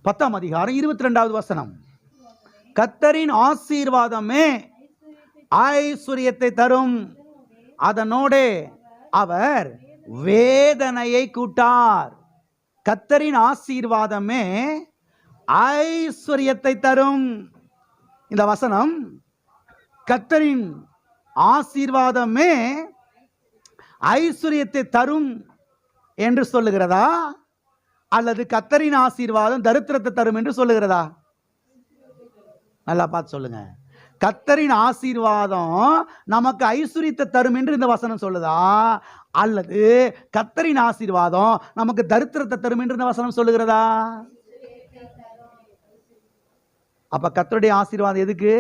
10ஆம் அதிகாரம் 22வது வசனம். கர்த்தரின் ஆசீர்வாதமே ஐஸ்வரியத்தை தரும், அதனோடு அவர் வேதனையை கூட்டார். கர்த்தரின் ஆசீர்வாதமே ஐஸ்வரியத்தை தரும். இந்த வசனம் கர்த்தரின் ஆசீர்வாதமே ஐஸ்வரியத்தை தரும் என்று சொல்லுகிறதா, அல்லது கர்த்தரின் ஆசீர்வாதம் தரித்திரத்தை தரும் என்று சொல்லுகிறதா? நல்லா பார்த்து சொல்லுங்க. கர்த்தரின் ஆசீர்வாதம் நமக்கு ஐஸ்வரியத்தை தரும் என்று இந்த வசனம் சொல்லுதா, அல்லது கர்த்தரின் ஆசீர்வாதம் நமக்கு தரித்திரத்தை தரும் என்று இந்த வசனம் சொல்லுகிறதா? அப்ப கர்த்தருடைய ஆசீர்வாதம் எதுக்கு?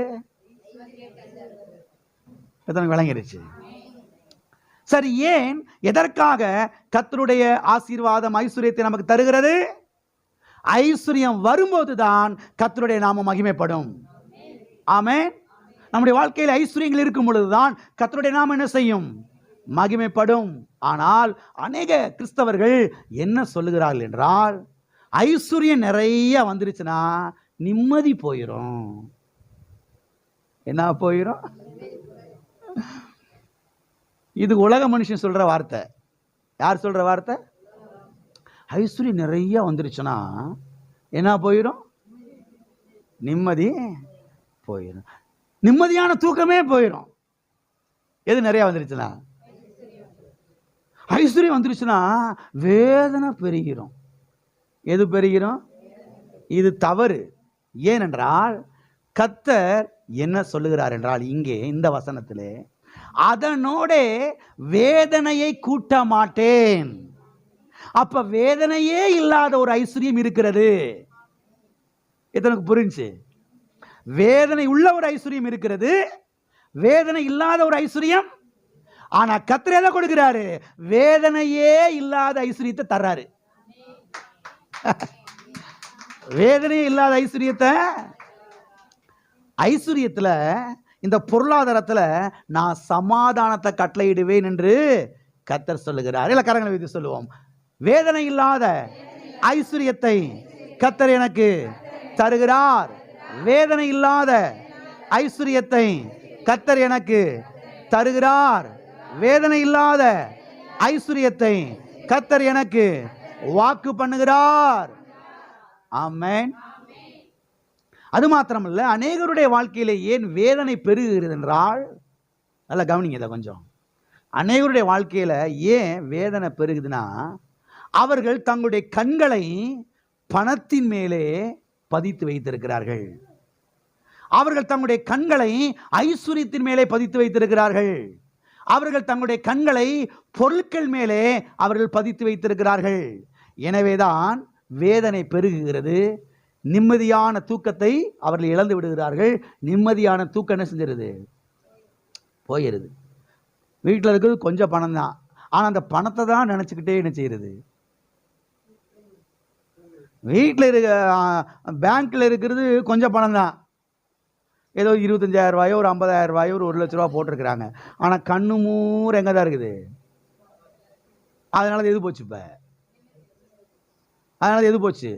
விளங்கிருச்சு. சரி, ஏன் எதற்காக கர்த்தருடைய ஆசீர்வாதம் ஐஸ்வரியத்தை நமக்கு தருகிறது? ஐஸ்வர்யம் வரும்போதுதான் கர்த்தருடைய நாமம் மகிமைப்படும். ஆமென். நம்முடைய வாழ்க்கையில் ஐஸ்வர்யங்கள் இருக்கும் பொழுதுதான் கர்த்தருடைய நாமம் என்ன செய்யும்? மகிமைப்படும். ஆனால் அநேக கிறிஸ்தவர்கள் என்ன சொல்லுகிறார்கள் என்றால், ஐஸ்வர்யம் நிறைய வந்துருச்சுன்னா நிம்மதி போயிடும். என்ன போயிடும்? இது உலக மனுஷன் சொல்ற வார்த்தை. யார் சொல்ற வார்த்தை? ஐஸ்வர்யம் நிறைய வந்துருச்சுன்னா என்ன போயிடும்? நிம்மதி போயிடும். நிம்மதியான தூக்கமே போயிடும். எது நிறைய வந்துருச்சுன்னா? ஐஸ்வர்யம் வந்துருச்சுன்னா வேதனை பெருகிறோம். எது பெருகிறோம்? இது தவறு. ஏனென்றால் கர்த்தர் என்ன சொல்லுகிறார் என்றால், இங்கே இந்த வசனத்திலே, அதனோட வேதனையை கூட்ட மாட்டேன். அப்ப வேதனையே இல்லாத ஒரு ஐஸ்வர்யம் இருக்கிறது. இதற்கு புரிஞ்சு? வேதனை உள்ள ஒரு ஐஸ்வர்யம் இருக்கிறது, வேதனை இல்லாத ஒரு ஐஸ்வர்யம். ஆனா கர்த்தர் எதை கொடுக்கிறாரு? வேதனையே இல்லாத ஐஸ்வர்யத்தை தர்றாரு. வேதனையே இல்லாத ஐஸ்வர்யத்தை. ஐஸ்வர்யத்துல, இந்த பொருளாதாரத்துல நான் சமாதானத்தை கட்டளையிடுவேன் என்று கர்த்தர் சொல்லுகிறார். இல்ல, கரங்களை வைத்து சொல்லுவோம். வேதனை இல்லாத ஐஸ்வர்யத்தை கர்த்தர் எனக்கு தருகிறார். வேதனை இல்லாத ஐஸ்வர்யத்தை கர்த்தர் எனக்கு தருகிறார். வேதனை இல்லாத ஐஸ்வர்யத்தை கர்த்தர் எனக்கு வாக்கு பண்ணுகிறார். ஆமென். அது மாத்திரமல்ல, அநேகருடைய வாழ்க்கையில ஏன் வேதனை பெருகுகிறது என்றால், நல்லா கவனிங்க இதை கொஞ்சம். அநேகருடைய வாழ்க்கையில ஏன் வேதனை பெருகுதுன்னா, அவர்கள் தங்களுடைய கண்களை பணத்தின் மேலே பதித்து வைத்திருக்கிறார்கள். அவர்கள் தங்களுடைய கண்களை ஐஸ்வர்யத்தின் மேலே பதித்து வைத்திருக்கிறார்கள். அவர்கள் தங்களுடைய கண்களை பொருட்கள் மேலே அவர்கள் பதித்து வைத்திருக்கிறார்கள். எனவேதான் வேதனை பெருகுகிறது. நிம்மதியான தூக்கத்தை அவர்கள் இழந்து விடுகிறார்கள். நிம்மதியான தூக்கம் என்ன செஞ்சிருது? போயிருது. வீட்டில் இருக்கிறது கொஞ்சம் பணம் தான், ஆனால் அந்த பணத்தை தான் நினச்சிக்கிட்டே என்ன செய்யறது? வீட்டில் இருக்க பேங்க்கில் இருக்கிறது கொஞ்சம் பணம் தான், ஏதோ 25,000 ரூபாயோ ஒரு 50,000 ரூபாயோ ஒரு 1,00,000 ரூபா போட்டிருக்கிறாங்க. ஆனால் கண்ணு மூறு எங்கே தான் இருக்குது? அதனால எது போச்சு? இப்போ அதனால எது போச்சு?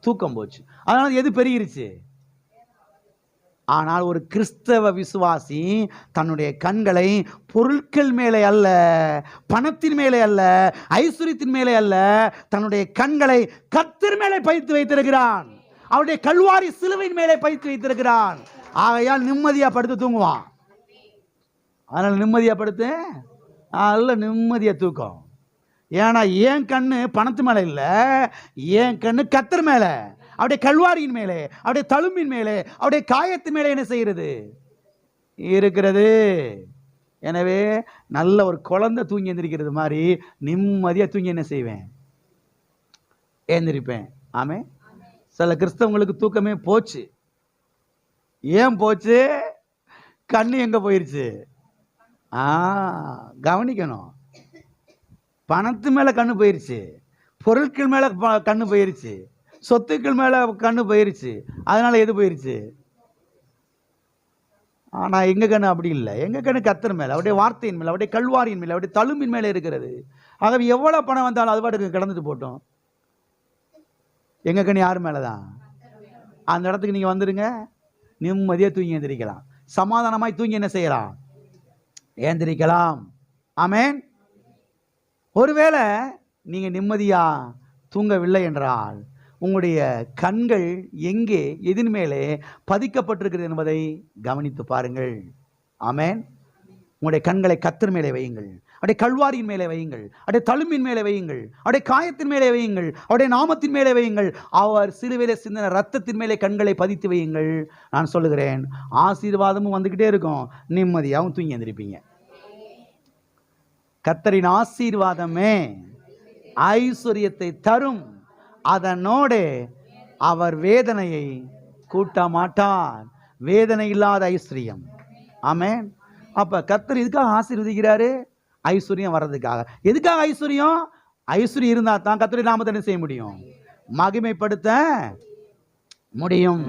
தூக்கம் போச்சு. அதனால எது பெருகிருச்சு? ஆனால் ஒரு கிறிஸ்தவ விசுவாசி தன்னுடைய கண்களை பொருட்கள் மேலே அல்ல, பணத்தின் மேலே அல்ல, ஐஸ்வர்யத்தின் மேலே அல்ல, தன்னுடைய கண்களை கர்த்தர் மேலே பதித்து வைத்திருக்கிறான். அவருடைய கல்வாரி சிலுவையின் மேலே பதித்து வைத்திருக்கிறான். ஆகையால் நிம்மதியா படுத்து தூங்குவான். அதனால நிம்மதியா படுத்து நல்ல நிம்மதியா தூக்கம். ஏன்னா என் கண்ணு பணத்து மேல இல்ல, என் கண்ணு கர்த்தர் மேல, அவருடைய கல்வாரியின் மேலே, அவருடைய தழும்பின் மேலே, அவருடைய காயத்தின் மேலே என்ன செய்கிறது? இருக்கிறது. எனவே நல்ல ஒரு குழந்தை தூங்கி எந்திரிக்கிறது மாதிரி நிம்மதியா தூங்கி என்ன செய்வேன்? எந்திரிப்பேன். ஆமே. சில கிறிஸ்தவங்களுக்கு தூக்கமே போச்சு. ஏன் போச்சு? கண்ணு எங்க போயிருச்சு? கவனிக்கணும். பணத்து மேல கண்ணு போயிருச்சு, பொருட்கள் மேல கண்ணு போயிருச்சு, சொத்துக்கள் மேல கண்ணு போயிருச்சு. அதனால எது போயிருச்சு? ஆனா எங்க கண்ணு அப்படி இல்லை. எங்க கண்ணு கர்த்தர் மேல, அவருடைய வார்த்தையின் மேல, அவருடைய கல்வாரியின் மேல, அவருடைய தழும்பின் மேல இருக்கிறது. ஆகவே எவ்வளவு பணம் வந்தாலும் அது பாட்டுக்கு கிடந்துட்டு போட்டோம். எங்க கண்ணு யார் மேலதான்? அந்த இடத்துக்கு நீங்கள் வந்துடுங்க, நிம்மதியாக தூங்கி எழுந்திரிக்கலாம். சமாதானமாய் தூங்கி என்ன செய்யலாம்? ஏந்திரிக்கலாம். ஆமென். ஒருவேளை நீங்கள் நிம்மதியாக தூங்கவில்லை என்றால் உங்களுடைய கண்கள் எங்கே, எதின் மேலே பதிக்கப்பட்டிருக்கிறது என்பதை கவனித்து பாருங்கள். ஆமென். உங்களுடைய கண்களை கர்த்தர் மேலே வையுங்கள், அவருடைய கல்வாரியின் மேலே வையுங்கள், அவருடைய தழும்பின் மேலே வையுங்கள், அவருடைய காயத்தின் மேலே வையுங்கள், அவருடைய நாமத்தின் மேலே வையுங்கள், அவர் சிலுவையிலே சிந்தின ரத்தத்தின் மேலே கண்களை பதித்து வையுங்கள். நான் சொல்லுகிறேன், ஆசீர்வாதமும் வந்துக்கிட்டே இருக்கும், நிம்மதியாகவும் தூங்கி எழுந்திருப்பீங்க. கர்த்தரின் ஆசீர்வாதமே ஐஸ்வர்யத்தை தரும், அதனோடு அவர் வேதனையை கூட்ட மாட்டார். வேதனை இல்லாத ஐஸ்வர்யம். ஆமென். அப்ப கர்த்தர் எதுக்காக ஆசீர்வதிக்கிறாரு? ஐஸ்வர்யம் வர்றதுக்காக. எதுக்காக ஐஸ்வர்யம்? ஐஸ்வர்யம் இருந்தால் தான் கர்த்தருடைய நாமத்தை என்ன செய்ய முடியும்? மகிமைப்படுத்த முடியும்.